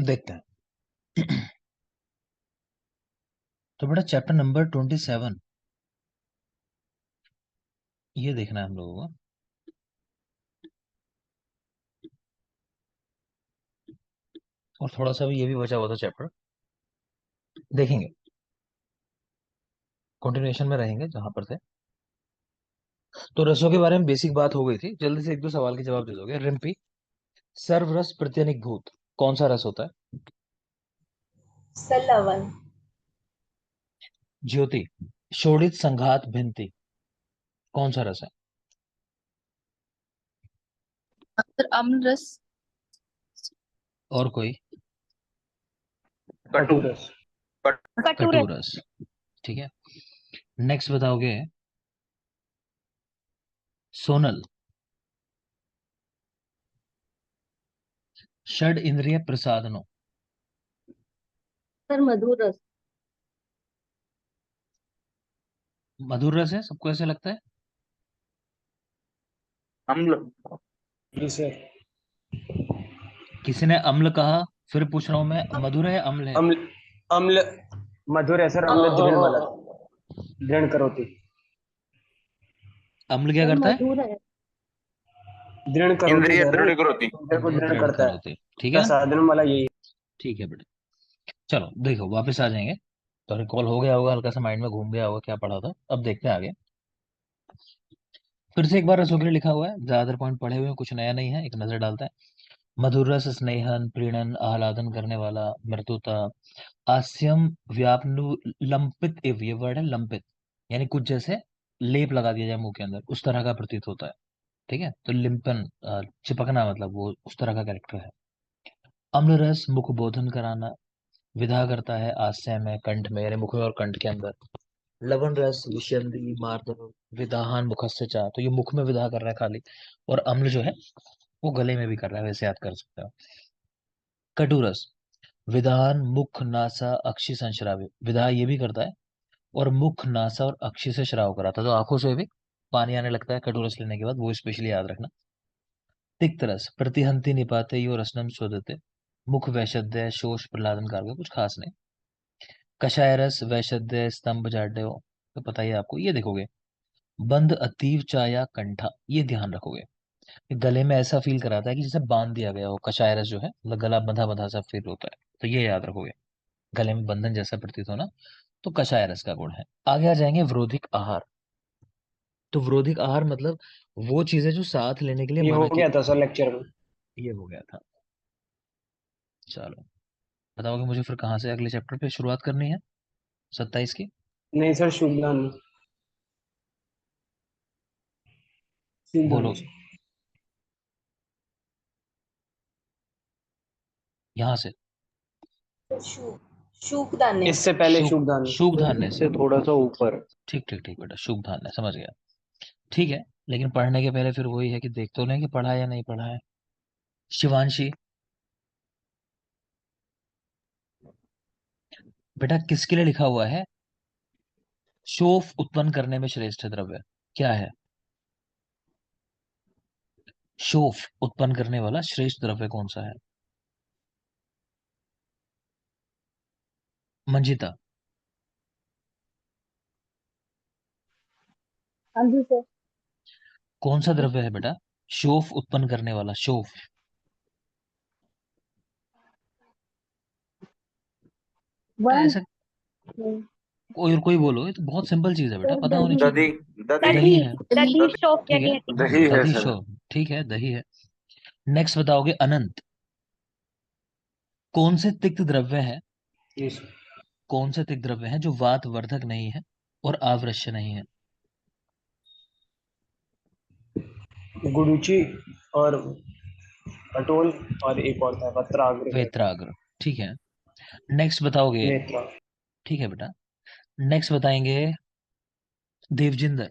देखते हैं। तो बेटा चैप्टर नंबर 27 ये देखना है हम लोगों को। और थोड़ा सा भी ये भी बचा हुआ था चैप्टर, देखेंगे, कंटिन्यूएशन में रहेंगे जहां पर थे। तो रसों के बारे में बेसिक बात हो गई थी, जल्दी से एक दो सवाल के जवाब दे दोगे। रिम्पी, सर्वरस प्रत्यनिक भूत कौन सा रस होता है? सलवन। ज्योति, शोणित संघात भिन्ति कौन सा रस है? अक्सर अम्ल रस। और कोई? कटु रस। कटु रस, ठीक है। नेक्स्ट बताओगे सोनल, षड इंद्रिय प्रसादनों। सर मधुर रस। मधुर रस है, सबको ऐसे लगता है? अम्ल। जी सर। किसी ने अम्ल कहा, फिर पूछ रहा हूं मैं, मधुर है अम्ल है? अम्ल। अम्ल। मधुर है सर, अम्ल दृढ़ वाला। दृढ़ करोति। अम्ल क्या सर करता है? मधुर है। दृढ़ करोति इंद्रिय कह रहे दृढ़ हैं, करोति। इंद्रिय को इंद्रिय दृढ़ दृढ़ करता है। करोति, ठीक है। प्रसादन वाला यही है। ठीक है बेटा, चलो देखो वापस आ जाएंगे। तो रिकॉल हो गया होगा, हल्का सा माइंड में घूम गया होगा क्या पढ़ा था। अब देखते हैं आगे। फिर से एक बार रसों के लिए लिखा हुआ है, ज्यादातर पॉइंट पढ़े हुए हैं, कुछ नया नहीं है, एक नजर डालते हैं। मधुर रस स्नेहन प्रीणन आह्लादन करने वाला, मृदुता, आस्यम, व्यापनु, लंपित, इव ये वर्ड है लंपित, यानी कुछ जैसे लेप लगा दिया जाए मुंह के अंदर, उस तरह का प्रतीत होता है। ठीक है, तो लिम्पन, चिपकना, मतलब वो उस तरह का कैरेक्टर है। अम्ल रस मुख बोधन कराना, विधा करता है आस्य में, कंठ में, यानी मुख में और कंठ के अंदर। लवण रस विषंदी मार्दन विदाहान मुखस्य चा, तो ये मुख में विधा कर रहा है खाली, और अम्ल जो है वो गले में भी कर रहा है, वैसे याद कर सकते हो। कटु रस विधान मुख नासा अक्षि संश्राव्य, विधा ये भी करता है, और मुख नासा और अक्षि से श्राव कराता है, तो आंखों से भी पानी आने लगता है कटु रस लेने के बाद, वो स्पेशली याद रखना। तिक्त रस प्रतिहंति निपाते यो रसनम स्वदते, मुख वैशद्य शोष प्रहलादन कारक, कुछ खास नहीं। कषाय रस वैशद्य स्तंभ जाड्य, तो पता ही है आपको, ये देखोगे। बंद अतीव चाया कंठा, ये ध्यान रखोगे, गले में ऐसा फील कराता है कि जैसे बांध दिया गया हो, कषाय रस जो है, मतलब गला बंधा बंधा सा फील होता है, तो ये याद रखोगे, गले में बंधन जैसा प्रतीत होना, तो कषाय रस का गुण है। आगे आ जाएंगे विरोधिक आहार। तो विरोधिक आहार मतलब वो चीजें जो साथ लेने के लिए ये हो मना की। गया था सर लेक्चर में। ये हो गया था। चलो बताओगे मुझे फिर कहाँ से अगले चैप्टर पे शुरुआत करनी है, 27 की? नहीं सर, शुभदान। शुभदान। बोलो यहाँ से। शूक दाने। इससे पहले शुभ, शुभदान। शुभ धान्य से, से थोड़ा सा ऊपर। ठीक ठीक ठीक बेटा, शुभ धान्य समझ गया। ठीक है, लेकिन पढ़ने के पहले फिर वही है कि देख तो लें कि पढ़ा है या नहीं पढ़ा है। शिवांशी, बेटा किसके लिए लिखा हुआ है शोफ उत्पन्न करने में श्रेष्ठ द्रव्य क्या है? शोफ उत्पन्न करने वाला श्रेष्ठ द्रव्य कौन सा है? मंजिता, हाँ जी सर। कौन सा द्रव्य है बेटा शोफ उत्पन्न करने वाला? शोफ, वन। ऐसा कोई और कोई बोलो, ये तो बहुत सिंपल चीज है बेटा, सर पता होनी दही। दधी। चाहिए। दधी। दही दही। है, दही शौक क्या ठीक है, कहती दही है दही सर। शो, ठीक है, दही है। नेक्स्ट बताओगे अनंत, कौन से तिक्त द्रव्य है, ये सर। कौन से तिक्त द्रव्य है जो वात वर्धक नहीं है और आवृश्य नहीं है? गुरुचि और पटोल, और एक और था पत्राग्र करके। वेत्राग्र, ठीक है। नेक्स्ट बताओगे, नेत्रा। ठीक है बेटा। नेक्स्ट बताएंगे देवजिंदर,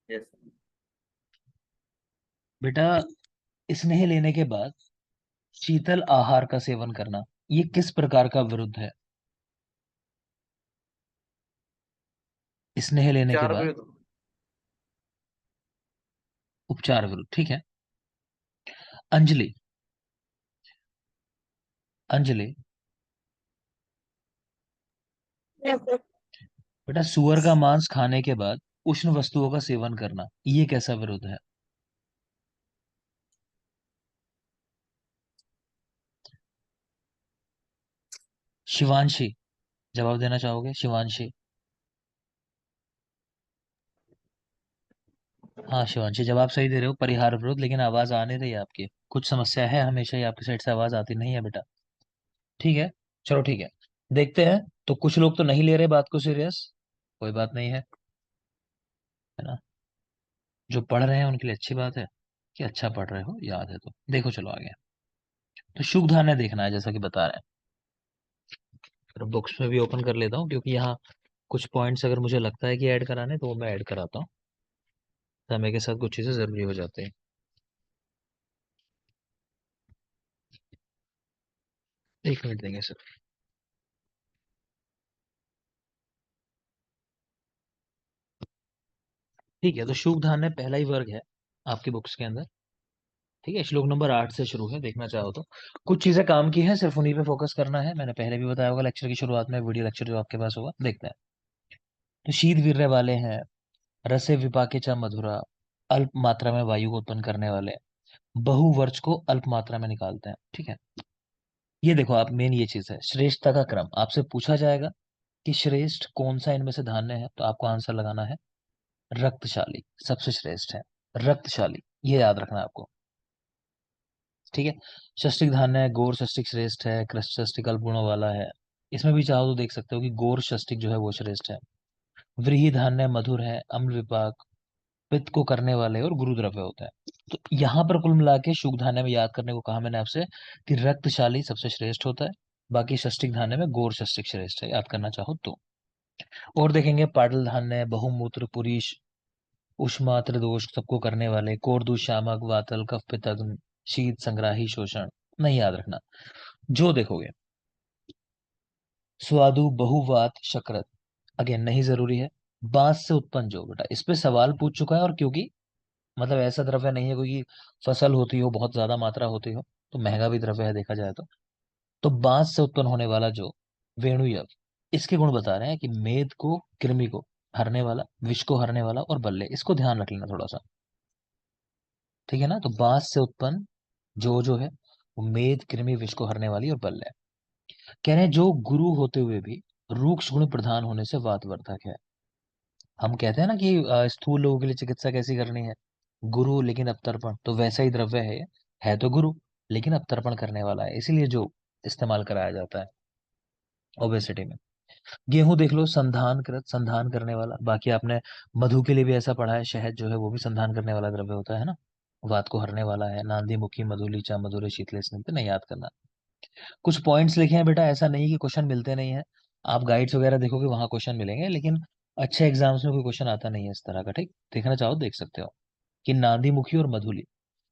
यस। बेटा स्नेह लेने के बाद शीतल आहार का सेवन करना, ये किस प्रकार का विरुद्ध है? स्नेह लेने के चार बाद विरुद्ध। उपचार विरुद्ध, ठीक है। Anjali, Anjali, Yes, sir. बेटा सुअर का मांस खाने के बाद उष्ण वस्तुओं का सेवन करना, ये कैसा विरोध है? शिवांशी, जवाब देना चाहोगे शिवांशी? हाँ शिवांशी, जवाब सही दे रहे हो, परिहार विरोध, लेकिन आवाज आ नहीं रही है आपकी, कुछ समस्या है, हमेशा ही आपकी साइड से आवाज आती नहीं है बेटा। ठीक है, चलो ठीक है, देखते हैं। तो कुछ लोग तो नहीं ले रहे बात को सीरियस, कोई बात नहीं है ना। जो पढ़ रहे हैं उनके लिए अच्छी बात है कि अच्छा पढ़ रहे हो, याद है तो देखो, चलो आगे। तो शुभ धान्य देखना है जैसा कि बता रहे हैं। फिर बुक्स में भी ओपन कर लेता हूँ, क्योंकि यहाँ कुछ पॉइंट्स अगर मुझे लगता है कि ऐड कराने, तो वो मैं ऐड कराता हूँ। समय के साथ कुछ चीजें जरूरी हो जाती हैं। एक मिनट देंगे सर। ठीक है, तो शुभ धान्य पहला ही वर्ग है आपकी बुक्स के अंदर। ठीक है, श्लोक नंबर 8 से शुरू है, देखना चाहो तो। कुछ चीजें काम की हैं, सिर्फ उन्हीं पे फोकस करना है, मैंने पहले भी बताया होगा लेक्चर की शुरुआत में, वीडियो लेक्चर जो आपके पास होगा, देखते हैं। तो शीत वीर्य वाले हैं, रसे विपाके च मधुरा, अल्प मात्रा में वायु को उत्पन्न करने वाले, बहुवर्च को अल्प मात्रा में निकालते हैं। ठीक है, ये देखो आप, मेन ये चीज है श्रेष्ठता का क्रम, आपसे पूछा जाएगा कि श्रेष्ठ कौन सा इनमें से धान्य है, तो आपको आंसर लगाना है रक्तशाली सबसे श्रेष्ठ है, रक्तशाली, ये याद रखना है आपको। ठीक है, षष्टिक धान्य है, गौर षष्टिक श्रेष्ठ है, कृष्ण षष्टिक अल्प गुणों वाला है। इसमें भी चाहो तो देख सकते हो कि गौर षष्टिक जो है वो श्रेष्ठ है। व्रीहि धान्य मधुर है, अम्ल विपाक, पित्त को करने वाले और गुरु द्रव्य होता है। तो यहाँ पर कुल मिला के शुभ धान्य में याद करने को कहा मैंने आपसे कि रक्तशाली सबसे श्रेष्ठ होता है, बाकी षष्टिक धान्य में गौर षष्टिक श्रेष्ठ है, याद करना चाहो तो। और देखेंगे पाटल धान्य, बहुमूत्र, पुरीश, उष्मात्र दोष सबको करने वाले, कोरदू, शामक, वातल, कफ, पित्त, अग्नि, शीत, संग्राही, शोषण, नहीं याद रखना। जो देखोगे स्वादु, बहुवात, शक्रत, अगेन नहीं जरूरी है। बांस से उत्पन्न जो, बेटा इस पे सवाल पूछ चुका है, और क्योंकि मतलब ऐसा द्रव्य नहीं है कोई फसल होती हो, बहुत ज्यादा मात्रा होती हो, तो महंगा भी द्रव्य है देखा जाए तो बांस से उत्पन्न होने वाला जो वेणुयव, इसके गुण बता रहे हैं कि मेद को, कृमि को हरने वाला, विष को हरने वाला और बल्ले, इसको ध्यान रख लेना थोड़ा सा। ठीक है ना, तो बांस से उत्पन्न जो है वो मेद, कृमि, विष को हरने वाली और बल्ले। कह रहे हैं जो गुरु होते हुए भी रूक्ष गुण प्रधान होने से वातवर्धक है। हम कहते हैं ना कि स्थूल लोगों के लिए चिकित्सा कैसी करनी है, गुरु लेकिन अवतर्पण, तो वैसा ही द्रव्य है तो गुरु लेकिन अवतर्पण करने वाला है, इसीलिए जो इस्तेमाल कराया जाता है ओबेसिटी में। गेहूं देख लो, संधान कृत, संधान करने वाला, बाकी आपने मधु के लिए भी ऐसा पढ़ा है, शहद जो है वो भी संधान करने वाला द्रव्य होता है ना, वात को हरने वाला है। नांदी, मुखी, मधुली, चा, मधुरे, शीतले, स्निग्ध, नहीं याद करना। कुछ पॉइंट्स लिखे हैं बेटा, ऐसा नहीं कि क्वेश्चन मिलते नहीं है, आप गाइड्स वगैरह देखोगे वहां क्वेश्चन मिलेंगे, लेकिन अच्छे एग्जाम्स में कोई क्वेश्चन आता नहीं है इस तरह का। ठीक, देखना चाहो देख सकते हो कि नांदी, मुखी और मधुली,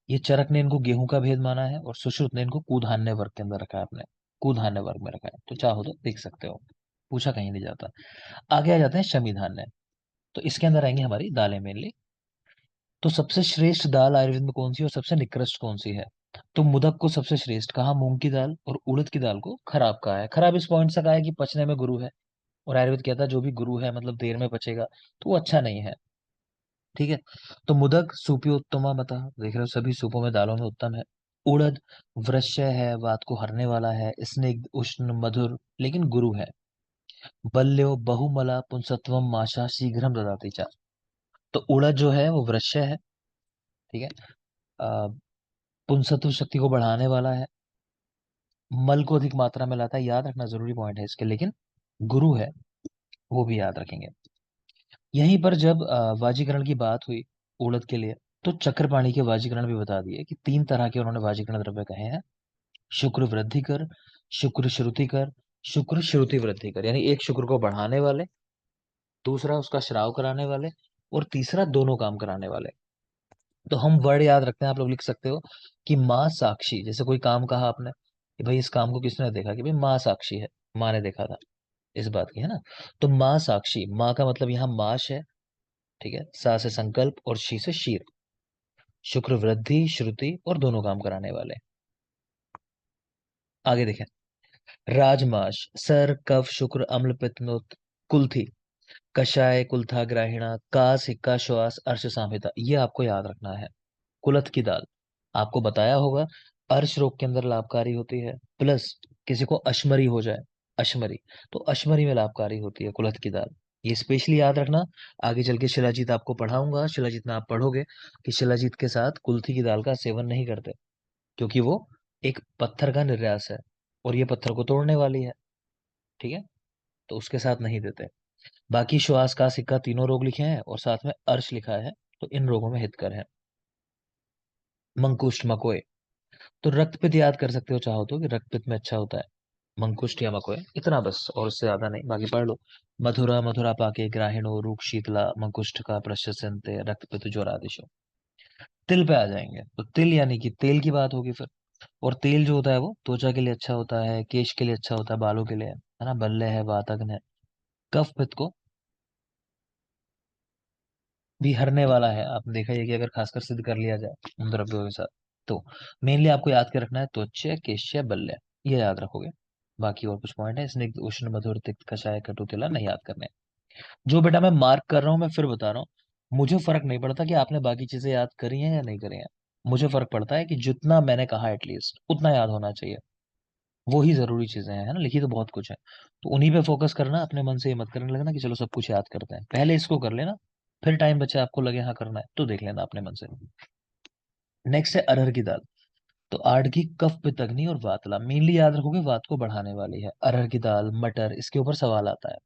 ये चरक ने इनको गेहूं का भेद माना है, और सुश्रुत ने इनको कुधान्य वर्ग के अंदर रखा है, आपने कुधान्य वर्ग में रखा है, तो चाहो तो देख सकते हो, पूछा कहीं नहीं जाता। आगे आ जाते हैं शमी धान्य, तो इसके अंदर आएंगे हमारी दालें मेनली। तो सबसे श्रेष्ठ दाल आयुर्वेद में कौन सी है और सबसे निकृष्ट कौन सी है? तो मुदक को सबसे श्रेष्ठ कहा, मूंग की दाल और उड़द की दाल को खराब कहा है। खराब इस पॉइंट से कहा है कि पचने में गुरु है, और आयुर्वेद कहता है जो भी गुरु है मतलब देर में पचेगा, तो वो अच्छा नहीं है। ठीक है, तो मुदक सूपयोत्तमा मता, देख रहे हो सभी सूपों में दालों में उत्तम है। उड़द वृश्य है, वात को हरने वाला है, स्निग्ध, उष्ण, मधुर, लेकिन गुरु है। बल्यो बहुमला पुंसत्वम माशा शीघ्रम ददाति चा, तो उड़द जो है वो वृश्य है। ठीक है, अ, पुंसत्व शक्ति को बढ़ाने वाला है, मल को अधिक मात्रा में लाता है, याद रखना जरूरी पॉइंट है इसके, लेकिन गुरु है, वो भी याद रखेंगे। यहीं पर जब वाजीकरण की बात हुई उड़द के लिए, तो चक्रपाणी के वाजीकरण भी बता दिए कि तीन तरह के उन्होंने वाजीकरण द्रव्य कहे हैं, शुक्र वृद्धि कर, शुक्र श्रुति कर, शुक्र श्रुति वृद्धि कर, यानी एक शुक्र को बढ़ाने वाले, दूसरा उसका श्राव कराने वाले, और तीसरा दोनों काम कराने वाले। तो हम वर्ड याद रखते हैं, आप लोग लिख सकते हो कि माँ साक्षी, जैसे कोई काम कहा आपने कि भाई इस काम को किसने देखा, कि भाई माँ साक्षी है, माँ ने देखा था, इस बात की है ना। तो माँ साक्षी, माँ का मतलब यहाँ माश है। ठीक है, सा से संकल्प और शी से शीर, शुक्र वृद्धि, श्रुति और दोनों काम कराने वाले। आगे देखें, राजमाश, सर, कफ, शुक्र, अम्ल, पित्त, कुल्थी, कषाय, कुल्था, ग्राहिणा, का, सिक्का, श्वास, अर्श, संहिता, ये आपको याद रखना है। कुलथ की दाल आपको बताया होगा, अर्श रोग के अंदर लाभकारी होती है, प्लस किसी को अश्मरी हो जाए, अश्मरी, तो अश्मरी में लाभकारी होती है कुलथ की दाल। ये स्पेशली याद रखना। आगे चल के शिलाजीत आपको पढ़ाऊंगा, शिलाजीत में आप पढ़ोगे कि शिलाजीत के साथ कुल्थी की दाल का सेवन नहीं करते, क्योंकि वो एक पत्थर का निर्यास है और ये पत्थर को तोड़ने वाली है। ठीक है, तो उसके साथ नहीं देते। बाकी श्वास का सिक्का तीनों रोग लिखे हैं और साथ में अर्श लिखा है, तो इन रोगों में हितकर है। मंकुष्ठ, मकोए, तो रक्तपित याद कर सकते हो चाहो तो, कि रक्तपित में अच्छा होता है मंकुष्ठ या मकोए, इतना बस, और इससे ज्यादा नहीं, बाकी पढ़ लो। मथुरा, मथुरा पाके, ग्राहिणो, रूप, शीतला, मंकुष्ठ का प्रशस्यन्ते, रक्तपित ज्वरादिशो। तिल पे आ जाएंगे, तो तिल यानी कि तेल की बात होगी फिर। और तेल जो होता है वो त्वचा के लिए अच्छा होता है, केश के लिए अच्छा होता है, बालों के लिए, है ना, बल्ले है, वातग्न है। कफ पित्त को भी हरने वाला है। आपने देखा है कि अगर खासकर सिद्ध कर लिया जाए उन द्रव्यों के साथ, तो मेनली आपको याद के रखना है त्वचा, केश्य, बल्य, ये याद रखोगे। बाकी और कुछ पॉइंट है, स्निग्ध, उष्ण, मधुर, तिक्त, कषाय, कटु, तिला नहीं याद करने। जो बेटा मैं मार्क कर रहा हूँ, मैं फिर बता रहा हूँ, मुझे फर्क नहीं पड़ता कि आपने बाकी चीजें याद करी हैं या नहीं करी हैं। मुझे फर्क पड़ता है कि जितना मैंने कहा एटलीस्ट उतना याद होना चाहिए। वो ही जरूरी चीजें हैं, है ना, लिखी तो बहुत कुछ है, तो उन्हीं पे फोकस करना, अपने मन से ये मत करने लगना कि चलो सब कुछ याद करते हैं। पहले इसको कर लेना, फिर टाइम बचे आपको लगे हाँ करना है तो देख लेना अपने मन से। नेक्स्ट है अरहर की दाल। तो आड़ की कफ, पित्त, अग्नि और वातला, मेनली याद रखोगे वात को बढ़ाने वाली है। अरहर की दाल, मटर, इसके ऊपर सवाल आता है।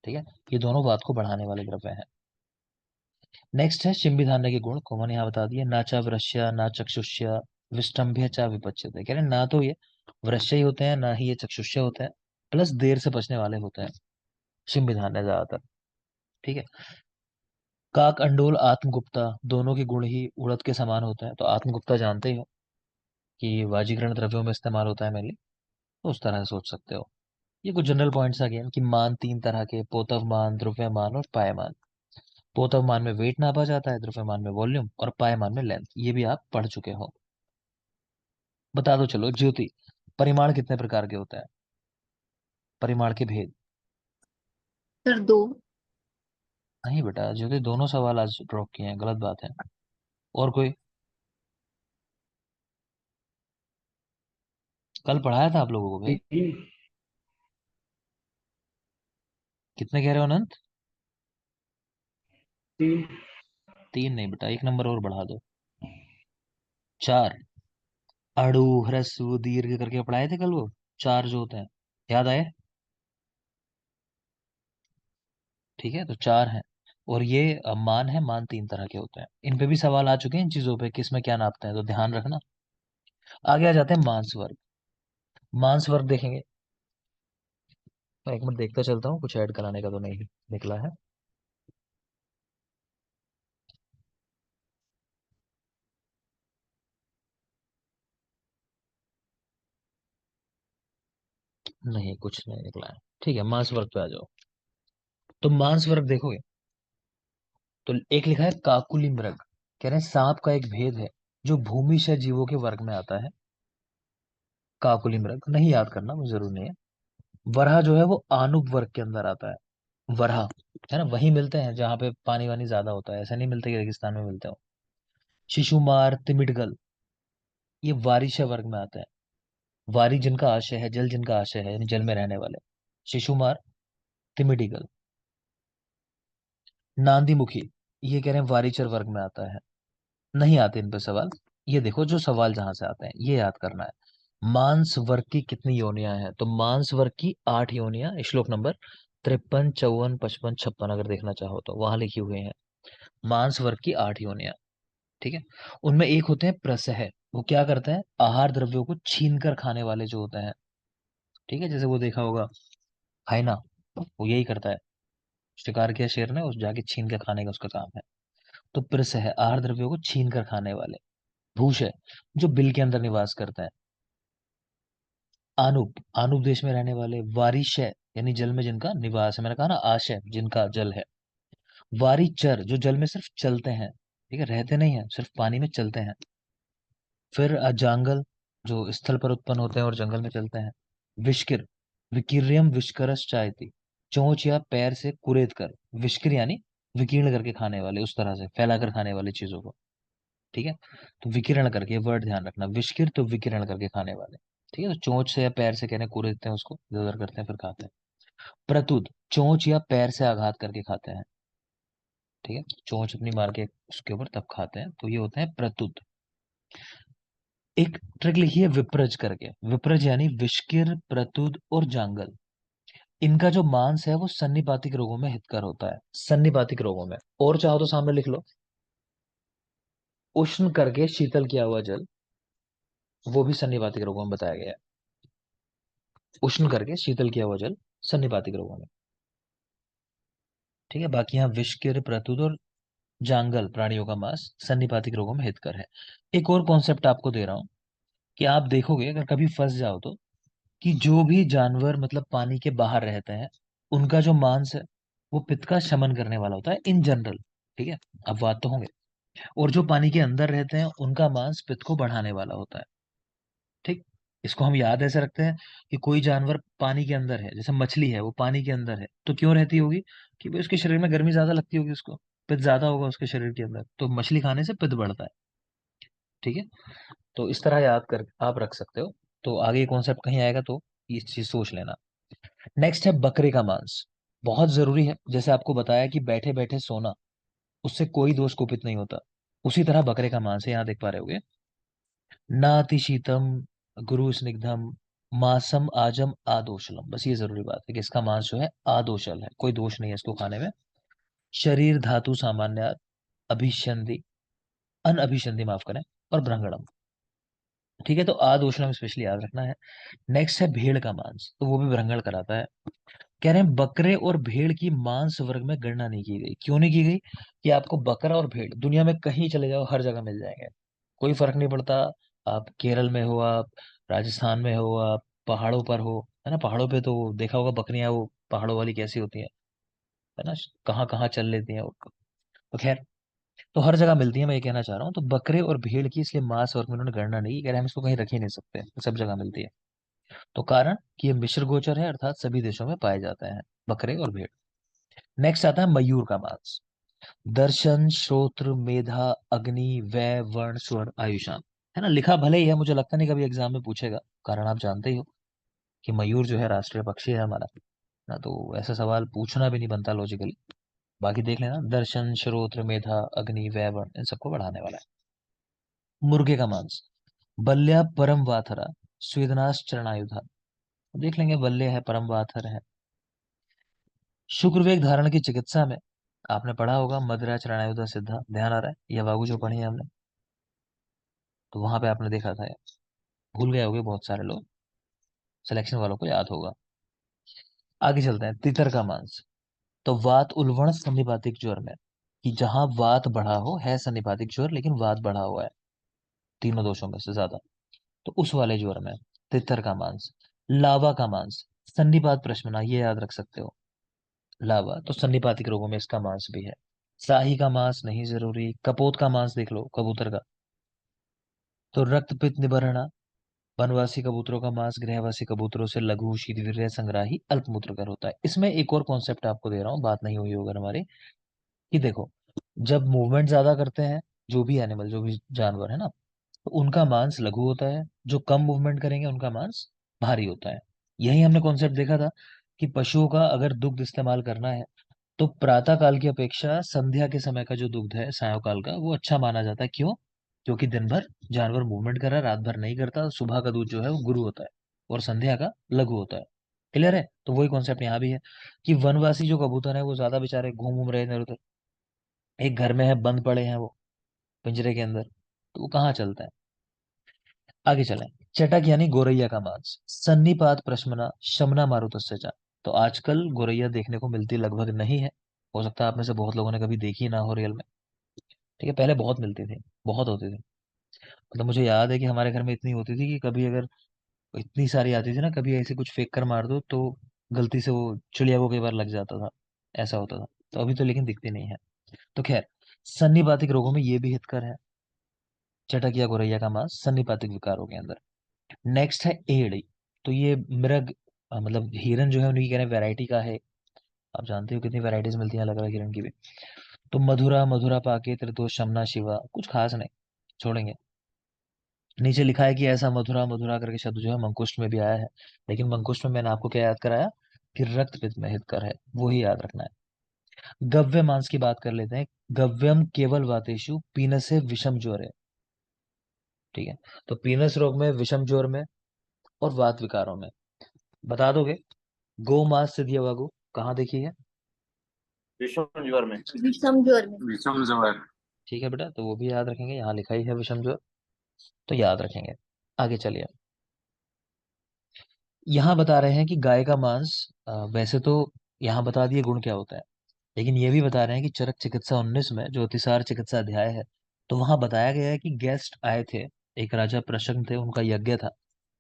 ठीक है, ये दोनों वात को बढ़ाने वाले द्रव्य हैं। नेक्स्ट है शिंबिधान्य के गुण, को मैंने यहाँ बता दिया, ना चा वृश्य, ना चक्षुष्य, विष्टम्भ्य चा विपच्यते, कह रहे हैं ना तो ये वृश्य ही होते हैं, ना ही ये चक्षुष्य होते हैं, प्लस देर से पचने वाले होते हैं शिंबिधान्य ज्यादातर। ठीक है, काक, अंडोल, आत्मगुप्ता, दोनों के गुण ही उड़द के समान होते हैं। तो आत्मगुप्ता जानते ही हो कि वाजीकरण द्रव्यों में इस्तेमाल होता है मेनली, तो उस तरह से सोच सकते हो। ये कुछ जनरल पॉइंट्स आ गए कि मान तीन तरह के, पोतवमान, द्रव्यमान और पायमान। पोतवमान में वेट नापा जाता है, द्रव्यमान में वॉल्यूम, और पायमान में लेंथ, ये भी आप पढ़ चुके हो। बता दो चलो ज्योति, परिमाण कितने प्रकार के होते हैं, परिमाण के भेद। सर दो। नहीं बेटा, ज्योति दोनों सवाल आज ड्रॉप किए हैं, गलत बात है। और कोई, कल पढ़ाया था आप लोगों को भाई। तीन। कितने कह रहे हो अनंत? तीन। तीन नहीं बेटा, एक नंबर और बढ़ा दो, चार। अड़ु, ह्रस्व, दीर्घ करके पढ़ाए थे कल वो, चार जो होते हैं, याद आए? ठीक है, तो चार हैं। और ये मान है, मान तीन तरह के होते हैं, इन पे भी सवाल आ चुके हैं, इन चीजों पे किस में क्या नापते हैं, तो ध्यान रखना। आगे आ जाते हैं मांस वर्ग। मांस वर्ग देखेंगे, मैं एक मिनट देखता चलता हूँ, कुछ ऐड कराने का तो नहीं निकला है। नहीं, कुछ नहीं निकला है। ठीक है, मांस वर्ग पे आ जाओ। तो मांस वर्ग देखोगे, तो एक लिखा है काकुली मृग, कह रहे हैं सांप का एक भेद है जो भूमिशय जीवों के वर्ग में आता है। काकुली मृग नहीं याद करना, वो जरूरी नहीं है। वराह जो है वो आनुक वर्ग के अंदर आता है। वराह, है ना, वही मिलते हैं जहाँ पे पानी वानी ज्यादा होता है, ऐसा नहीं मिलते कि रेगिस्तान में मिलते हो। शिशुमार, तिमिडगल, ये वारिशय वर्ग में आता है। वारी जिनका आशय है, जल जिनका आशय है, यानी जल में रहने वाले, शिशुमार, तिमिडिगल। नांदीमुखी, ये कह रहे हैं वारीचर वर्ग में आता है। नहीं आते इन पे सवाल, ये देखो जो सवाल जहां से आते हैं ये याद करना है। मांस वर्ग की कितनी योनियां हैं, तो मांस वर्ग की 8 योनियां, श्लोक नंबर 53, 54, 55, 56 अगर देखना चाहो तो वहां लिखी हुई हैं। मांस वर्ग की 8 योनियां। ठीक है, उनमें एक होते हैं प्रसह, वो क्या करते हैं, आहार द्रव्यों को छीन कर खाने वाले जो होते हैं। ठीक है, जैसे वो देखा होगा हाइना, वो यही करता है, शिकार किया शेर ने, उस जाके छीन के खाने का उसका काम है। तो प्रसह, आहार द्रव्यों को छीन कर खाने वाले। भूष है, जो बिल के अंदर निवास करता है। आनुप, आनुप देश में रहने वाले। वारिशय, यानी जल में जिनका निवास है, मैंने कहा ना आशय, जिनका जल है। वारीचर, जो जल में सिर्फ चलते हैं, ठीक है, रहते नहीं है, सिर्फ पानी में चलते हैं। फिर जांगल, जो स्थल पर उत्पन्न होते हैं और जंगल में चलते हैं। विष्किर, विकिर्यम विष्करस चायति, चोंच या पैर से कुरेद कर। विष्किर यानी विकीर्ण करके खाने वाले, उस तरह से फैला कर खाने वाली चीजों को। ठीक है, तो विकिरण करके, वर्ड ध्यान रखना, विष्किर तो विकिरण करके खाने वाले। ठीक है, तो चोंच से या पैर से कहने कुरेदते हैं उसको, इधर उधर करते हैं फिर खाते हैं। प्रतुद, चोंच या पैर से आघात करके खाते हैं। ठीक है, चोंच अपनी मार के उसके ऊपर तब खाते हैं, तो ये होते हैं प्रतुद। एक ट्रिक लिखी है विप्रज करके, विप्रज यानी विष्किर, प्रतुद और जांगल। इनका जो मांस है वो सन्निपातिक रोगों में हितकर होता है, सन्निपातिक रोगों में। और चाहो तो सामने लिख लो, उष्ण करके शीतल किया हुआ जल, वो भी सन्निपातिक रोगों में बताया गया है। उष्ण करके शीतल किया हुआ जल सन्निपातिक रोगों में। ठीक है, बाकी यहाँ विष्किर, प्रतुद और जांगल प्राणियों का मांस सन्निपातिक रोगों में हितकर है। एक और कॉन्सेप्ट आपको दे रहा हूं कि आप देखोगे अगर कभी फंस जाओ तो, कि जो भी जानवर मतलब पानी के बाहर रहते हैं, उनका जो मांस है वो पित्त का शमन करने वाला होता है इन जनरल। ठीक है, अपवाद तो होंगे। और जो पानी के अंदर रहते हैं उनका मांस पित्त को बढ़ाने वाला होता है। ठीक, इसको हम याद ऐसे रखते हैं कि कोई जानवर पानी के अंदर है, जैसे मछली है वो पानी के अंदर है, तो क्यों रहती होगी? कि भाई उसके शरीर में गर्मी ज्यादा लगती होगी, उसको पित्त ज्यादा होगा उसके शरीर के अंदर, तो मछली खाने से पित्त बढ़ता है। ठीक है, तो इस तरह याद कर आप रख सकते हो। तो आगे कॉन्सेप्ट कहीं आएगा तो ये चीज सोच लेना। नेक्स्ट है बकरे का मांस, बहुत जरूरी है। जैसे आपको बताया कि बैठे बैठे सोना, उससे कोई दोष कुपित नहीं होता, उसी तरह बकरे का मांस है, यहाँ देख पा रहे होगे। नाति शीतम गुरु स्निग्धम मासम आजम आदोशलम, बस ये जरूरी बात है कि इसका मांस जो है आदोशल है, कोई दोष नहीं है इसको खाने में। शरीर धातु सामान्य अभिषंधि, अनअभिषंधि माफ करें, और भ्रंगणम। ठीक है, तो आदोषणम स्पेशली याद रखना है। नेक्स्ट है भेड़ का मांस, तो वो भी भ्रंगण कराता है। कह रहे हैं बकरे और भेड़ की मांस वर्ग में गणना नहीं की गई। क्यों नहीं की गई? कि आपको बकरा और भेड़ दुनिया में कहीं चले जाओ हर जगह मिल जाएंगे, कोई फर्क नहीं पड़ता। आप केरल में हो, आप राजस्थान में हो, आप पहाड़ों पर हो, है ना, पहाड़ों पे तो देखा होगा बकरियां वो पहाड़ों वाली कैसी होती है ना, कहाँ कहाँ चल लेती हैं वो। तो खैर, तो हर जगह मिलती है, मैं ये कहना चाह रहा हूँ। तो बकरे और भेड़ की इसलिए मांस वर्ग में उन्होंने गणना नहीं की, कह रहे हैं हम इसको कहीं रख ही नहीं सकते, सब जगह मिलती है। तो कारण कि ये मिश्र गोचर है, अर्थात सभी देशों में पाए जाते हैं बकरे और भेड़। नेक्स्ट आता है मयूर का मांस, दर्शन श्रोत्र मेधा अग्नि वय वर्ण स्वर आयुषान। है ना, लिखा भले ही है, मुझे लगता नहीं कभी एग्जाम में पूछेगा, कारण आप जानते ही हो कि मयूर जो है राष्ट्रीय पक्षी है हमारा ना, तो ऐसा सवाल पूछना भी नहीं बनता लॉजिकली। बाकी देख लेना, दर्शन श्रोत्र मेधा अग्नि वय वर्ण इन सबको बढ़ाने वाला है। मुर्गे का मांस, बल्ल्या परम वाथरा स्वेदनाश चरणायुधा, देख लेंगे, बल्ले है परम वाथर है। शुक्रवेग धारण की चिकित्सा में आपने पढ़ा होगा मदरा चरणायुधा सिद्धा, ध्यान आ रहा है? यह वागु जो पढ़ी है हमने, तो वहां पे आपने देखा था, भूल गए होगे बहुत सारे लोग, सिलेक्शन वालों को याद होगा। आगे चलते हैं, तितर का मांस, तो वात उल्बण संधिपातिक ज्वर में, कि जहां वात बढ़ा हो, है संधिपातिक ज्वर लेकिन वात बढ़ा हुआ है तीनों दोषों में से ज्यादा, तो उस वाले ज्वर में तितर का मांस। लावा का मांस, संधिपात प्रश्मना, ये याद रख सकते हो, लावा तो संधिपातिक रोगों में इसका मांस भी है। शाही का मांस नहीं जरूरी। कपोत का मांस देख लो, कबूतर का, तो रक्त पित्त निबरणा, वनवासी कबूतरों का मांस गृहवासी कबूतरों से लघु शीतवीर्य संग्राही अल्पमूत्रकर होता है। इसमें एक और कॉन्सेप्ट आपको दे रहा हूँ, बात नहीं हुई होगी हमारी, कि देखो, जब मूवमेंट ज्यादा करते हैं जो भी एनिमल, जो भी जानवर है ना, तो उनका मांस लघु होता है, जो कम मूवमेंट करेंगे उनका मांस भारी होता है। यही हमने कॉन्सेप्ट देखा था कि पशुओं का अगर दुग्ध इस्तेमाल करना है तो प्रातः काल की अपेक्षा संध्या के समय का जो दुग्ध है सायंकाल का, वो अच्छा माना जाता है। क्यों? क्योंकि दिन भर जानवर मूवमेंट कर रहा है, रात भर नहीं करता, सुबह का दूध जो है वो गुरु होता है और संध्या का लघु होता है। क्लियर है? तो वही कॉन्सेप्ट यहाँ भी है कि वनवासी जो कबूतर है वो ज्यादा बेचारे घूम घूम रहे हैं इधर उधर, एक घर में है, बंद पड़े हैं वो पिंजरे के अंदर, तो वो कहाँ चलता है। आगे चलें, चटक यानी गोरैया का मांस, सन्निपात प्रशमना शमना मारुतस्य चा, तो आजकल गोरैया देखने को मिलती लगभग नहीं है, हो सकता है आप में से बहुत लोगों ने कभी देखी ना हो रियल में। ठीक है, पहले बहुत मिलती थी, बहुत होती थी, मतलब मुझे याद है कि हमारे घर में इतनी होती थी कि कभी अगर इतनी सारी आती थी ना, कभी ऐसे कुछ फेंक कर मार दो तो गलती से वो चिड़िया को कई बार लग जाता था, ऐसा होता था। तो अभी तो लेकिन दिखती नहीं है। तो खैर, सन्निपातिक रोगों में ये भी हितकर है, चटक या गोरैया का मांस सन्निपातिक विकारों के अंदर। नेक्स्ट है एड़ी, तो ये मृग मतलब हिरन जो है उनकी कह रहे हैं वैरायटी का है। आप जानते हो कितनी वैरायटीज मिलती हैं अलग अलग हिरन की भी। तो मधुरा मधुरा पाके त्रिदोष शमना शिवा, कुछ खास नहीं, छोड़ेंगे। नीचे लिखा है कि ऐसा मधुरा मधुरा करके शब्द जो है मंकुष्ट में भी आया है, लेकिन मंकुष्ट में मैंने आपको क्या याद कराया कि रक्त पित्त में हितकर है, वो ही याद रखना है। गव्य मांस की बात कर लेते हैं। गव्यम केवल वातेषु पीनसे विषम ज्वर है। ठीक है, तो पीनस रोग में, विषम ज्वर में और वात विकारों में। बता दोगे? गो मास सिद्धिय वागु कहाँ देखी है? विषम ज्वर में। विषम ज्वर में। विषम ज्वर। ठीक है बेटा, तो वो भी याद रखेंगे, यहाँ लिखा ही है विषम ज्वर, तो याद रखेंगे। आगे चलिए। यहाँ बता रहे हैं कि गाय का मांस, वैसे तो यहाँ बता दिए गुण क्या होता है, लेकिन ये भी बता रहे हैं कि चरक चिकित्सा 19 में जो अतिसार चिकित्सा अध्याय है, तो वहां बताया गया है कि गेस्ट आए थे, एक राजा प्रशंग थे, उनका यज्ञ था।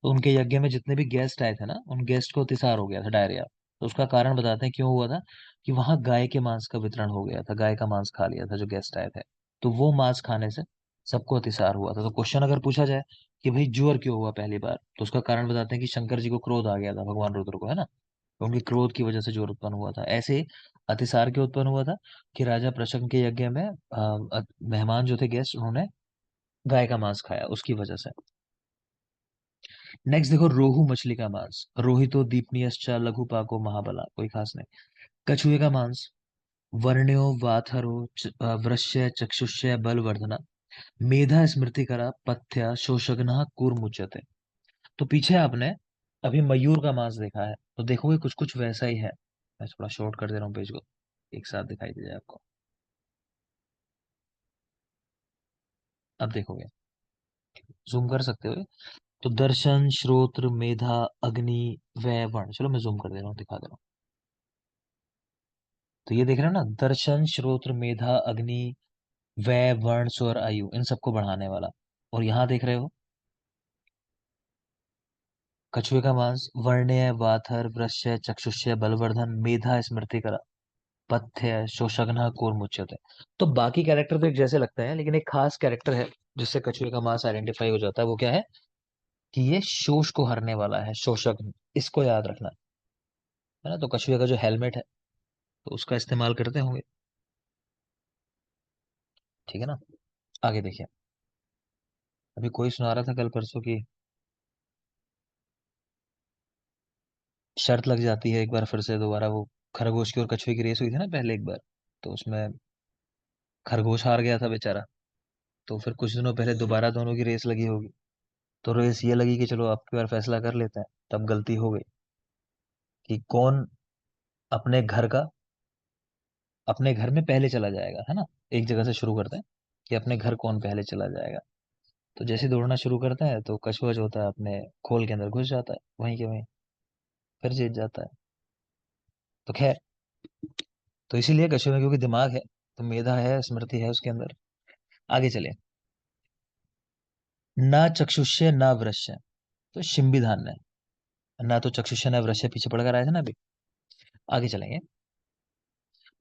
तो उनके यज्ञ में जितने भी गेस्ट आए थे ना, उन गेस्ट को अतिसार हो गया था, डायरिया। तो उसका कारण बताते हैं क्यों हुआ था, कि वहां गाय के मांस का वितरण हो गया था, गाय का मांस खा लिया था जो गेस्ट आए थे। तो वो मांस खाने से सबको अतिसार हुआ था। तो क्वेश्चन अगर पूछा जाए कि भाई ज्वर क्यों हुआ पहली बार, तो उसका कारण बताते हैं कि शंकर जी को क्रोध आ गया था, भगवान रुद्र को, है ना, तो उनके क्रोध की वजह से ज्वर उत्पन्न हुआ था। ऐसे ही अतिसार क्यों उत्पन्न हुआ था, कि राजा प्रशंग के यज्ञ में मेहमान जो थे, गेस्ट, उन्होंने गाय का मांस खाया, उसकी वजह से। नेक्स्ट देखो, रोहू मछली का मांस। रोहितो दीपनीयश्च लघु पाको महाबला, कोई खास नहीं। कछुए का मांस। वर्ण्यो वाथरो वृश्य चक्षुष्य बलवर्धना, मेधा स्मृति करा पथ्य शोषग्न कूर्मुच्यते। तो पीछे आपने अभी मयूर का मांस देखा है, तो देखोगे कुछ कुछ वैसा ही है। मैं थोड़ा शॉर्ट कर दे रहा हूँ पेज को, एक साथ दिखाई दे जाए आपको। अब देखोगे, जूम कर सकते हो। तो दर्शन श्रोत्र मेधा अग्नि वै वर्ण, चलो मैं जूम कर दे रहा हूँ, दिखा दे रहा हूँ। तो ये देख रहे हो ना, दर्शन श्रोत्र मेधा अग्नि वै वर्ण स्वर आयु, इन सबको बढ़ाने वाला। और यहाँ देख रहे हो कछुए का मांस, वर्ण्य वाथर वृश्य चक्षुष्य बलवर्धन मेधा स्मृति करा पथ्य शोषग्न कूर्मुच्यते। तो बाकी कैरेक्टर तो एक जैसे लगते हैं, लेकिन एक खास कैरेक्टर है जिससे कछुए का मांस आइडेंटिफाई हो जाता है, वो क्या है, कि ये शोष को हरने वाला है, शोषक। इसको याद रखना है ना। तो कछुए का जो हेलमेट है, तो उसका इस्तेमाल करते होंगे। ठीक है ना। आगे देखिए, अभी कोई सुना रहा था कल परसों की शर्त लग जाती है एक बार फिर से दोबारा, वो खरगोश की और कछुए की रेस हुई थी ना पहले एक बार, तो उसमें खरगोश हार गया था बेचारा। तो फिर कुछ दिनों पहले दोबारा दोनों की रेस लगी होगी, तो रेस ये लगी कि चलो अब की बार फैसला कर लेते हैं। तब गलती हो गई कि कौन अपने घर का, अपने घर में पहले चला जाएगा, है ना। एक जगह से शुरू करते हैं कि अपने घर कौन पहले चला जाएगा। तो जैसे ही दौड़ना शुरू करते हैं, तो कछुआ जो होता है अपने खोल के अंदर घुस जाता है, वहीं के वहीं फिर जीत जाता है। तो खैर, तो इसीलिए कछुए में क्योंकि दिमाग है, तो मेधा है, स्मृति है उसके अंदर। आगे चले। ना चक्षुष्य ना वृश्य, तो शिंबी धान्य, ना तो चक्षुष्य ना वृश्य, पीछे पढ़कर आए थे ना अभी। आगे चलेंगे।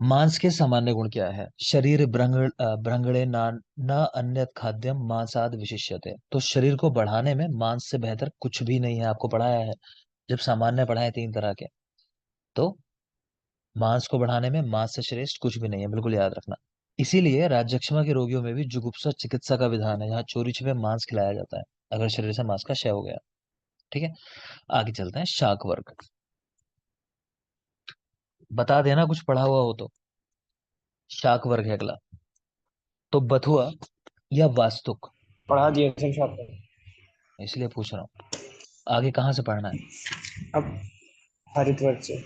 मांस के सामान्य गुण क्या है? शरीर भ्रंगणे ना न अन्य खाद्यम मांसाद विशिष्यते। तो शरीर को बढ़ाने में मांस से बेहतर कुछ भी नहीं है, आपको पढ़ाया है जब सामान्य पढ़ाए 3 तरह के। तो मांस को बढ़ाने में मांस से श्रेष्ठ कुछ भी नहीं है, बिल्कुल याद रखना। इसीलिए राजयक्ष्मा के रोगियों में भी जुगुप्सा चिकित्सा का विधान है, यहाँ चोरी छिपे मांस खिलाया जाता है अगर शरीर से मांस का क्षय हो गया। ठीक है, आगे चलते हैं। शाक वर्ग, बता देना कुछ पढ़ा हुआ हो तो। शाक वर्ग है अगला। तो बथुआ या वास्तुक, पढ़ा दिया सब शास्त्र। इसलिए पूछ रहा हूँ, आगे कहाँ से पढ़ना है? अब हरिद्वार से।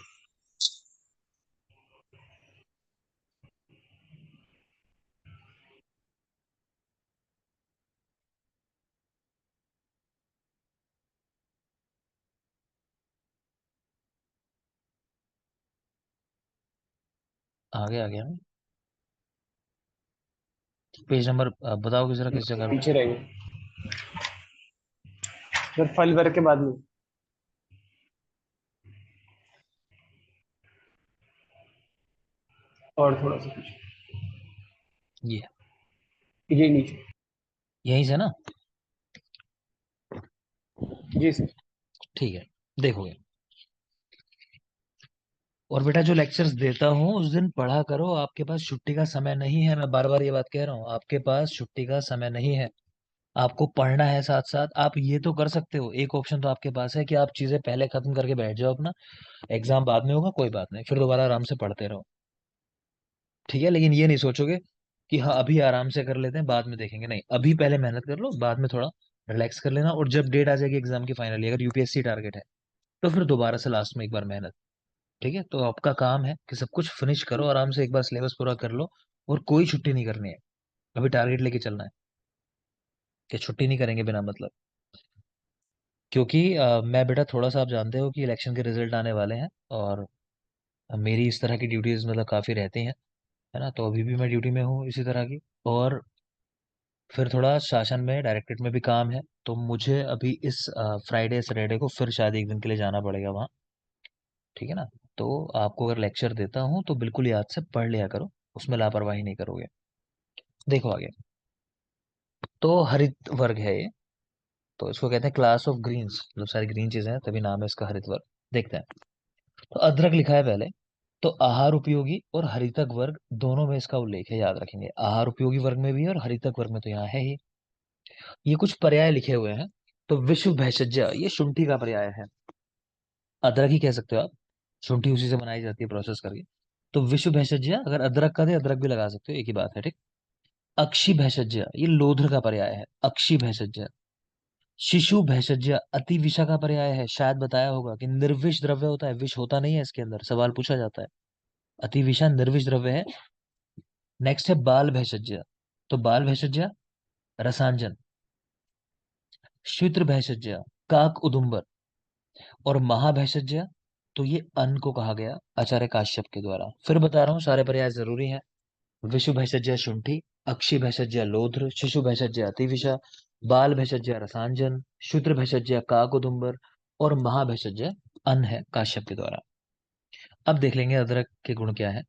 आगे आ गया मैं। पेज नंबर बताओ कि जरा किस जगह पे। पीछे रह गए। फिर फल वर्ग के बाद में। और थोड़ा सा पीछे। ये ये नीचे। यहीं से ना। जी सर। ठीक है, देखोगे। और बेटा जो लेक्चर्स देता हूँ उस दिन पढ़ा करो, आपके पास छुट्टी का समय नहीं है, मैं बार बार ये बात कह रहा हूँ, आपके पास छुट्टी का समय नहीं है, आपको पढ़ना है साथ साथ। आप ये तो कर सकते हो, एक ऑप्शन तो आपके पास है कि आप चीजें पहले खत्म करके बैठ जाओ अपना, एग्जाम बाद में होगा कोई बात नहीं, फिर दोबारा आराम से पढ़ते रहो, ठीक है। लेकिन ये नहीं सोचोगे कि हाँ अभी आराम से कर लेते हैं बाद में देखेंगे, नहीं, अभी पहले मेहनत कर लो, बाद में थोड़ा रिलैक्स कर लेना, और जब डेट आ जाएगी एग्जाम की फाइनली, अगर यूपीएससी टारगेट है, तो फिर दोबारा से लास्ट में एक बार मेहनत, ठीक है। तो आपका काम है कि सब कुछ फिनिश करो आराम से, एक बार सिलेबस पूरा कर लो, और कोई छुट्टी नहीं करनी है, अभी टारगेट लेके चलना है कि छुट्टी नहीं करेंगे बिना मतलब। क्योंकि मैं बेटा थोड़ा सा, आप जानते हो कि इलेक्शन के रिजल्ट आने वाले हैं, और मेरी इस तरह की ड्यूटीज मतलब काफ़ी रहती हैं, है ना, तो अभी भी मैं ड्यूटी में हूँ इसी तरह की, और फिर थोड़ा शासन में डायरेक्टरेट में भी काम है, तो मुझे अभी इस फ्राइडे सैटरडे को फिर शायद एक दिन के लिए जाना पड़ेगा वहाँ, ठीक है ना। तो आपको अगर लेक्चर देता हूँ तो बिल्कुल याद से पढ़ लिया करो, उसमें लापरवाही नहीं करोगे। देखो आगे, तो हरित वर्ग है ये, तो इसको कहते हैं क्लास ऑफ ग्रीन्स, मतलब सारी ग्रीन चीजें हैं तभी नाम है इसका हरित वर्ग। देखते हैं, तो अदरक लिखा है पहले, तो आहार उपयोगी और हरितक वर्ग दोनों में इसका उल्लेख है, याद रखेंगे, आहार उपयोगी वर्ग में भी है और हरितक वर्ग में तो यहाँ है ही। ये कुछ पर्याय लिखे हुए हैं, तो विश्व भेषज ये शुंठी का पर्याय है, अदरक ही कह सकते हो आप, शुंठी उसी से बनाई जाती है प्रोसेस करके। तो विश्व भेषज, अगर अदरक का थे अदरक भी लगा सकते हो, एक ही बात है, ठीक। अक्षी भेषज ये लोध्र का पर्याय है, अक्षी भेषज। शिशु भेषज अति विषा का पर्याय है, शायद बताया होगा कि निर्विष द्रव्य होता है, विष होता नहीं है इसके अंदर, सवाल पूछा जाता है, अति विषा निर्विष द्रव्य है। नेक्स्ट है बाल भेषज, तो बाल भेषज रसांजन। क्षुद्र भेषज काक उदुम्बर। और महाभेषज, तो ये अन्न को कहा गया आचार्य काश्यप के द्वारा। फिर बता रहा हूँ सारे पर्याय जरूरी हैं। विशु भेषज शुंठी, अक्षी भेषज लोध्र, शिशु भेषज अतिविषा, बाल भेषज रसांजन, शूद्र भेषज काकोदुम्बर, और महाभेषज अन्न है काश्यप के द्वारा। अब देख लेंगे अदरक के गुण क्या है।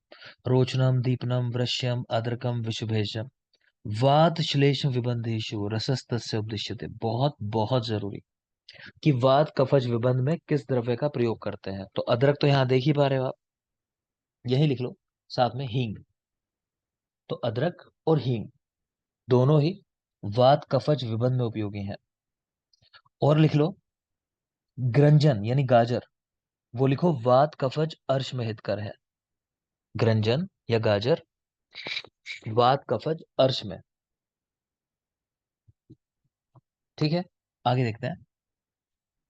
रोचनम दीपनम वृश्यम अदरकम विशुभेषम वात श्लेष विबंधेशु रसस्तस्य उपदिश्यते, बहुत बहुत जरूरी, कि वात कफज विबंध में किस द्रव्य का प्रयोग करते हैं। तो अदरक तो यहाँ देख ही पा रहे हो आप, यही लिख लो, साथ में हींग। तो अदरक और हींग दोनों ही वात कफज विबंध में उपयोगी हैं। और लिख लो ग्रंजन यानी गाजर, वो लिखो वात कफज अर्श में हितकर है, ग्रंजन या गाजर वात कफज अर्श में, ठीक है। आगे देखते हैं।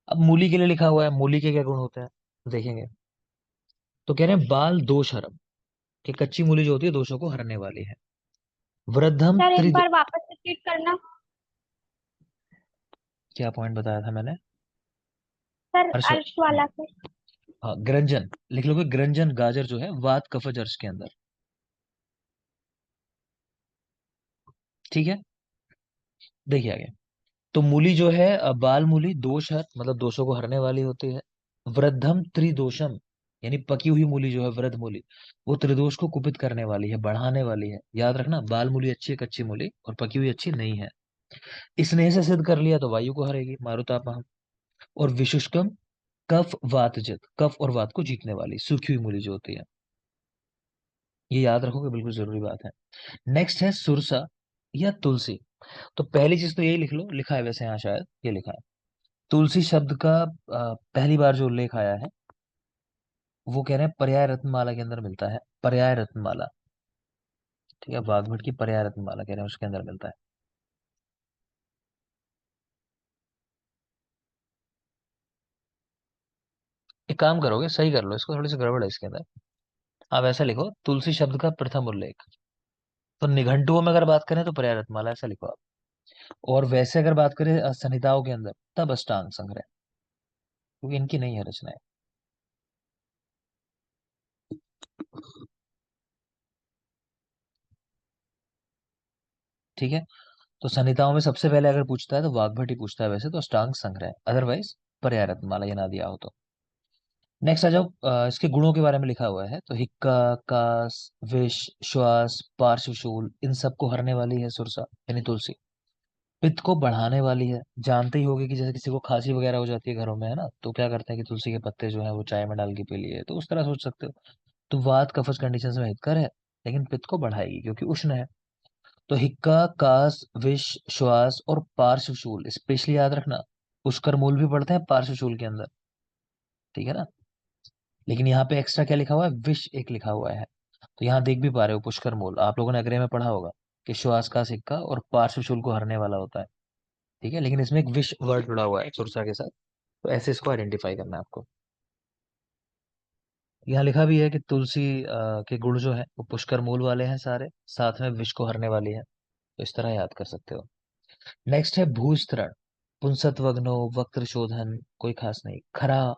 अब मूली के लिए लिखा हुआ है, मूली के क्या गुण होते हैं देखेंगे। तो कह रहे हैं बाल दोष हरम, कि कच्ची मूली जो होती है दोषों को हरने वाली है। वृद्धम सर एक त्रिद, बार वापस रिपीट करना। क्या पॉइंट बताया था मैंने, सर हर्ष, अर्श वाला से। हाँ ग्रंजन लिख लोगे, ग्रंजन गाजर जो है वात कफज अर्श के अंदर, ठीक है। देखिए आगे, तो मूली जो है बाल मूली दोष है, मतलब दोषों को हरने वाली होती है। वृद्धम त्रिदोषम, यानी पकी हुई मूली जो है वृद्ध मूली, वो त्रिदोष को कुपित करने वाली है, बढ़ाने वाली है, याद रखना, बाल मूली अच्छी है कच्ची मूली, और पकी हुई अच्छी नहीं है। स्नेह से सिद्ध कर लिया तो वायु को हरेगी, मारुतापा। और विशुष्कम कफ वात जित, कफ और वात को जीतने वाली सूखी हुई मूली जो होती है, ये याद रखोगे, बिल्कुल जरूरी बात है। नेक्स्ट है सुरसा या तुलसी। तो पहली चीज तो यही लिख लो, लिखा है वैसे यहाँ शायद ये लिखा है, तुलसी शब्द का पहली बार जो उल्लेख आया है वो कह रहे हैं पर्याय रत्नमाला के अंदर मिलता है, पर्याय रत्नमाला, ठीक है, वाग्भट की पर्याय रत्नमाला कह रहे हैं उसके अंदर मिलता है। एक काम करोगे, सही कर लो इसको, थोड़ी सी गड़बड़ है इसके अंदर। आप ऐसा लिखो तुलसी शब्द का प्रथम उल्लेख, तो निघंटुओं में अगर बात करें तो पर्याय रत्नमाला ऐसा लिखो आप, और वैसे अगर बात करें संहिताओं के अंदर तब अष्टांग संग्रह, क्योंकि इनकी नहीं है रचना है, ठीक है। तो संहिताओं में सबसे पहले अगर पूछता है तो वाग्भट ही पूछता है, वैसे तो अष्टांग संग्रह, अदरवाइज पर्याय रत्नमाला ये ना दिया हो तो। नेक्स्ट आ जाओ, इसके गुणों के बारे में लिखा हुआ है, तो हिक्का, कास, विष, श्वास, पार्श्वशूल, इन सबको हरने वाली है सुरसा यानी तुलसी। पित्त को बढ़ाने वाली है। जानते ही होगे कि जैसे किसी को खांसी वगैरह हो जाती है घरों में, है ना, तो क्या करते हैं कि तुलसी के पत्ते जो है वो चाय में डाल के पी लिए, तो उस तरह सोच सकते हो। तो वात कफज कंडीशन में हितकर है, लेकिन पित्त को बढ़ाएगी क्योंकि उष्ण है। तो हिक्का, कास, विष, श्वास और पार्श्वशूल स्पेशली याद रखना। पुष्कर मूल भी पढ़ते हैं पार्श्वशूल के अंदर, ठीक है ना। लेकिन यहाँ पे एक्स्ट्रा क्या लिखा हुआ है, विष एक लिखा हुआ है। तो यहाँ देख भी पा रहे हो पुष्कर मूल, आप लोगों ने अग्रे में पढ़ा होगा कि श्वास का सिक्का और पार्श्वशूल को हरने वाला होता है, ठीक है। लेकिन इसमें एक विष वर्ड जुड़ा हुआ है सुरसा के साथ, तो ऐसे इसको आइडेंटिफाई करना है आपको। यहाँ लिखा भी है कि तुलसी के गुण जो है वो पुष्कर मूल वाले हैं सारे, साथ में विष को हरने वाली है, तो इस तरह याद कर सकते हो। नेक्स्ट है भूस्तरण। पुंसत्वग्नो, वक्त्र शोधन, कोई खास नहीं। खरा,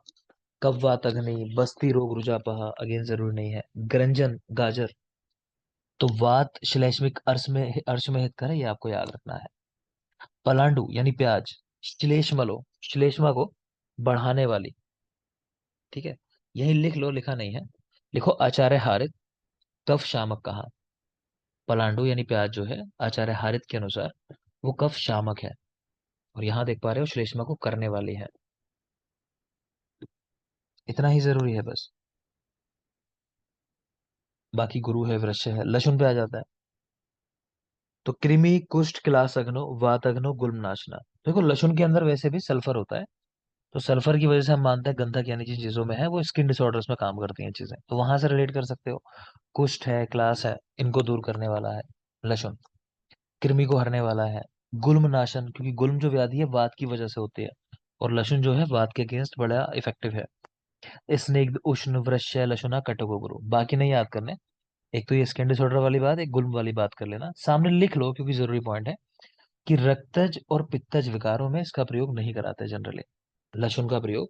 कव्वात अग्नि, बस्ती रोग रुजापहा, अगेन जरूरी नहीं है। ग्रंजन, गाजर। तो वात श्लेष्मिक अर्श में हित करे, ये आपको याद रखना है। पलांडु यानी प्याज। श्लेष्मलो, श्लेष्मा को बढ़ाने वाली, ठीक है। यही लिख लो, लिखा नहीं है, लिखो आचार्य हारित, कफ शामक कहा। पलांडु यानी प्याज जो है आचार्य हारित के अनुसार वो कफ शामक है, और यहाँ देख पा रहे हो श्लेष्मा को करने वाली है। इतना ही जरूरी है बस। बाकी गुरु है, वृक्ष है, लशुन पे आ जाता है। तो कृमि, कुष्ठ, क्लास अग्नो, वात अग्नो, गुल्मनाशना। देखो लहसुन के अंदर वैसे भी सल्फर होता है, तो सल्फर की वजह से हम मानते हैं गंधक यानी जिन चीजों में है वो स्किन डिसऑर्डर्स में काम करती हैं चीजें, तो वहां से रिलेट कर सकते हो। कुष्ठ है, क्लास है, इनको दूर करने वाला है लहसुन। कृमि को हरने वाला है। गुल्मनाशन, क्योंकि गुल्म जो व्याधि है वात की वजह से होती है, और लहसुन जो है वात के अगेंस्ट बड़ा इफेक्टिव है। स्निग्ध, उष्ण, वृश्य, लशुना, कटको गुरु, बाकी नहीं याद करने। एक तो ये स्किन डिसऑर्डर वाली बात, एक गुल्म वाली बात कर लेना, सामने लिख लो क्योंकि जरूरी पॉइंट है कि रक्तज और पित्तज विकारों में इसका प्रयोग नहीं कराते जनरली, लहसुन का प्रयोग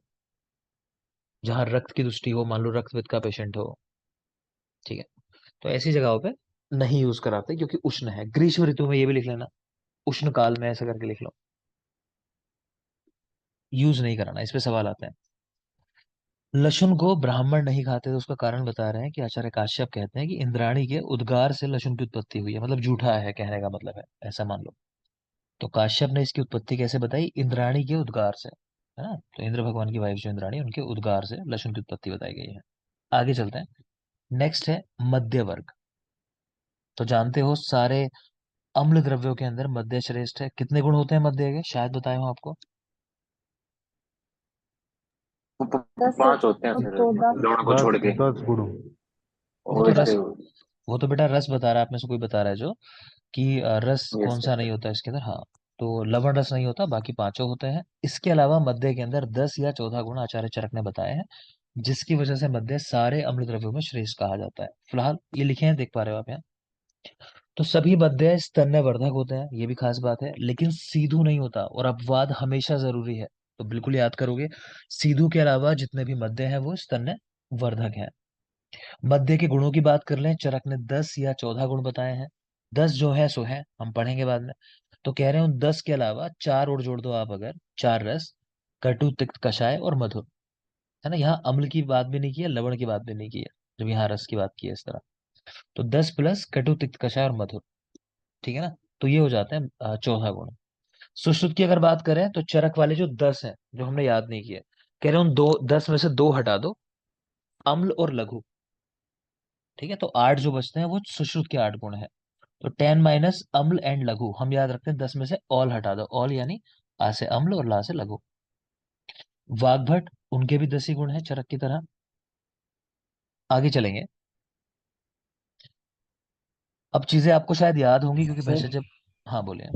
जहां रक्त की दृष्टि हो, मान लो रक्तपित्त का पेशेंट हो, ठीक है, तो ऐसी जगहों पे नहीं यूज कराते क्योंकि उष्ण है। ग्रीष्म ऋतु में ये भी लिख लेना, उष्ण काल में ऐसा करके लिख लो, यूज नहीं कराना, इस पे सवाल आते हैं। लहसुन को ब्राह्मण नहीं खाते, तो उसका कारण बता रहे हैं कि आचार्य काश्यप कहते हैं कि इंद्राणी के उद्गार से लहसुन की उत्पत्ति हुई है, मतलब झूठा है कहने का मतलब है, ऐसा मान लो। तो काश्यप ने इसकी उत्पत्ति कैसे बताई, इंद्राणी के उद्गार से, है ना। तो इंद्र भगवान की वाइफ जो इंद्राणी, उनके उद्गार से लहसुन की उत्पत्ति बताई गई है। आगे चलते हैं। नेक्स्ट है मध्य वर्ग। तो जानते हो सारे अम्ल द्रव्यों के अंदर मध्य श्रेष्ठ है। कितने गुण होते हैं मध्य के, शायद बताए हो आपको। दस, पांच होते हैं और फिर, 14। लवण को छोड़ दस के। 10 गुरु। वो और तो इसके। रस, वो तो बेटा रस बता रहा है, आप में से कोई बता रहा है जो कि रस यस कौन सा यस। नहीं होता इसके अंदर, हाँ। तो लवण रस नहीं होता, बाकी पांचों होते हैं। इसके अलावा मध्य के अंदर 10 या 14 गुण आचार्य चरक ने बताए हैं, जिसकी वजह से मध्य सारे अम्ल द्रव्यों में श्रेष्ठ कहा जाता है। फिलहाल ये लिखे हैं, देख पा रहे हो आप यहाँ। तो सभी मध्य स्तन्यवर्धक होते हैं, ये भी खास बात है, लेकिन सीधू नहीं होता, और अपवाद हमेशा जरूरी है, तो बिल्कुल याद करोगे। सीधू के अलावा जितने भी मध्य हैं वो स्तन्य वर्धक हैं। मध्य के गुणों की बात कर लें, चरक ने 10 या 14 गुण बताए हैं। 10 जो है सो है, हम पढ़ेंगे बाद में। तो कह रहे हैं 10 के अलावा 4 और जोड़ दो आप अगर, 4 रस, कटु, तिक्त, कषाय और मधुर, है ना। यहाँ अम्ल की बात भी नहीं की है, लवण की बात भी नहीं की है, जब यहाँ रस की बात की है इस तरह। तो 10 प्लस कटु, तिक्त, कषाय और मधुर, ठीक है ना। तो ये हो जाते हैं 14 गुण। सुश्रुत की अगर बात करें तो चरक वाले जो 10 हैं जो हमने याद नहीं किए, कह रहे हैं उन दो 10 में से 2 हटा दो, अम्ल और लघु, ठीक है। तो 8 जो बचते हैं वो सुश्रुत के 8 गुण है। तो 10 - अम्ल एंड लघु, हम याद रखते हैं 10 में से ऑल हटा दो, ऑल यानी आ से अम्ल और ला से लघु। वाग्भट, उनके भी 10 ही गुण है चरक की तरह। आगे चलेंगे। अब चीजें आपको शायद याद होंगी क्योंकि वैसे सर, जब, हाँ बोलिए।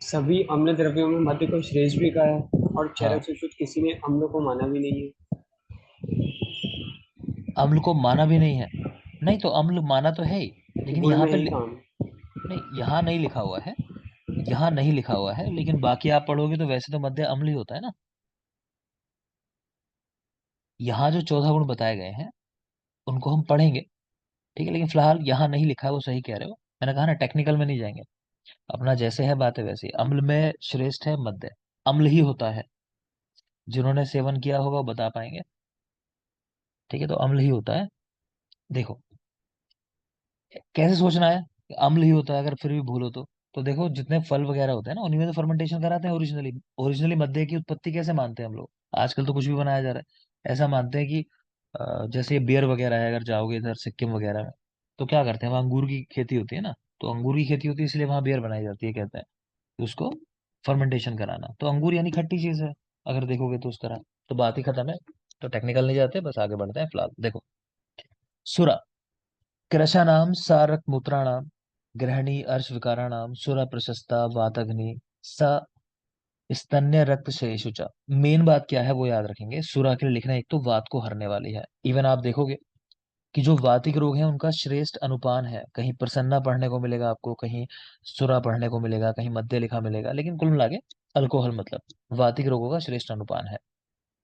सभी अम्ल द्रव्यों में मध्य को श्रेष्ठ भी कहा है, और हाँ, चरक से कुछ किसी ने अम्ल को माना भी नहीं है। अम्ल को माना भी नहीं है, नहीं तो अम्ल माना तो है ही, लेकिन गुण यहाँ में पे यही काम। नहीं, यहाँ नहीं लिखा हुआ है, यहाँ नहीं लिखा हुआ है, लेकिन बाकी आप पढ़ोगे तो वैसे तो मध्य अम्ल ही होता है ना। यहाँ जो 14 गुण बताए गए हैं उनको हम पढ़ेंगे, ठीक है, लेकिन फिलहाल यहाँ नहीं लिखा है, वो सही कह रहे हो। मैंने कहा ना टेक्निकल में नहीं जाएंगे, अपना जैसे है बात है वैसे ही। अम्ल में श्रेष्ठ है मध्य, अम्ल ही होता है, जिन्होंने सेवन किया होगा वो बता पाएंगे, ठीक है। तो अम्ल ही होता है। देखो कैसे सोचना है, अम्ल ही होता है अगर फिर भी भूलो तो देखो जितने फल वगैरह होते हैं ना उन्हीं में तो फर्मेंटेशन कराते हैं ओरिजिनली। ओरिजिनली मद्य की उत्पत्ति कैसे मानते हैं हम लोग? आजकल तो कुछ भी बनाया जा रहा है, ऐसा मानते हैं कि जैसे ये बियर वगैरह है, अगर जाओगे इधर सिक्किम वगैरह में तो क्या करते हैं, वहाँ अंगूर की खेती होती है ना, तो अंगूर की खेती होती है इसलिए वहाँ बियर बनाई जाती है, कहते हैं कि उसको फर्मेंटेशन कराना। तो अंगूर यानी खट्टी चीज है अगर देखोगे तो उस तरह। तो बात ही खत्म है। तो टेक्निकल नहीं जाते, बस आगे बढ़ते हैं फिलहाल। देखो, सुरा कृशानाम सारक मूत्राणाम गृहिणी अर्श विकाराणाम सुरा प्रशस्ता वातग्नि स स्तन्य रक्त शेषुचा। मेन बात क्या है वो याद रखेंगे। सुरा के लिए लिखना, एक तो वात को हरने वाली है। इवन आप देखोगे कि जो वातिक रोग है उनका श्रेष्ठ अनुपान है, कहीं प्रसन्ना पढ़ने को मिलेगा आपको, कहीं सुरा पढ़ने को मिलेगा, कहीं मध्य लिखा मिलेगा, लेकिन कुल मिला के अल्कोहल मतलब वातिक रोगों का श्रेष्ठ अनुपान है।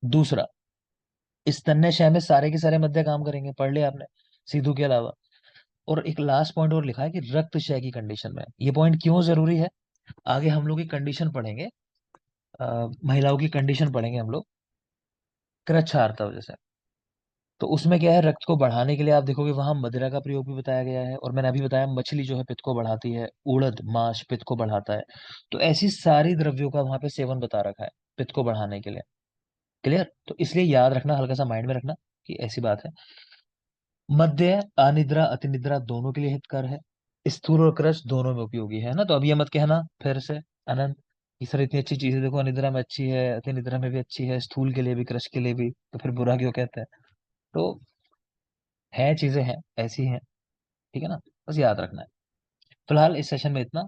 दूसरा, स्तन्य क्षय में सारे के सारे मध्य काम करेंगे, पढ़ लिया आपने सीधू के अलावा। और एक लास्ट पॉइंट और लिखा है कि रक्त क्षय की कंडीशन में। ये पॉइंट क्यों जरूरी है? आगे हम लोग की कंडीशन पढ़ेंगे, महिलाओं की कंडीशन पढ़ेंगे हम लोग, कृच्छारता वजह से। तो उसमें क्या है, रक्त को बढ़ाने के लिए आप देखोगे वहां मदिरा का प्रयोग भी बताया गया है, और मैंने अभी बताया मछली जो है पित्त को बढ़ाती है, उड़द माश पित्त को बढ़ाता है। तो ऐसी सारी द्रव्यों का वहां पे सेवन बता रखा है पित्त को बढ़ाने के लिए। क्लियर? तो इसलिए याद रखना, हल्का सा माइंड में रखना कि ऐसी बात है। मध्य अनिद्रा अतिनिद्रा दोनों के लिए हितकर है, स्थूल और कृश दोनों में उपयोगी है ना। तो अब ये मत कहना फिर से अनंत, ये सर इतनी अच्छी चीजें देखो, अनिद्रा में अच्छी है, अतिनिद्रा में भी अच्छी है, स्थूल के लिए भी कृश के लिए भी, तो फिर बुरा क्यों कहते हैं? तो है, चीजें हैं, ऐसी हैं, ठीक है ना। बस याद रखना है। फिलहाल इस सेशन में इतना।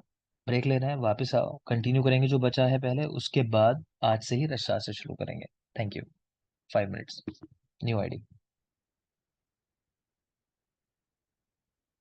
ब्रेक ले रहे हैं, वापस आओ, कंटिन्यू करेंगे जो बचा है पहले, उसके बाद आज से ही रसायन से शुरू करेंगे। Thank you. 5 minutes. New ID.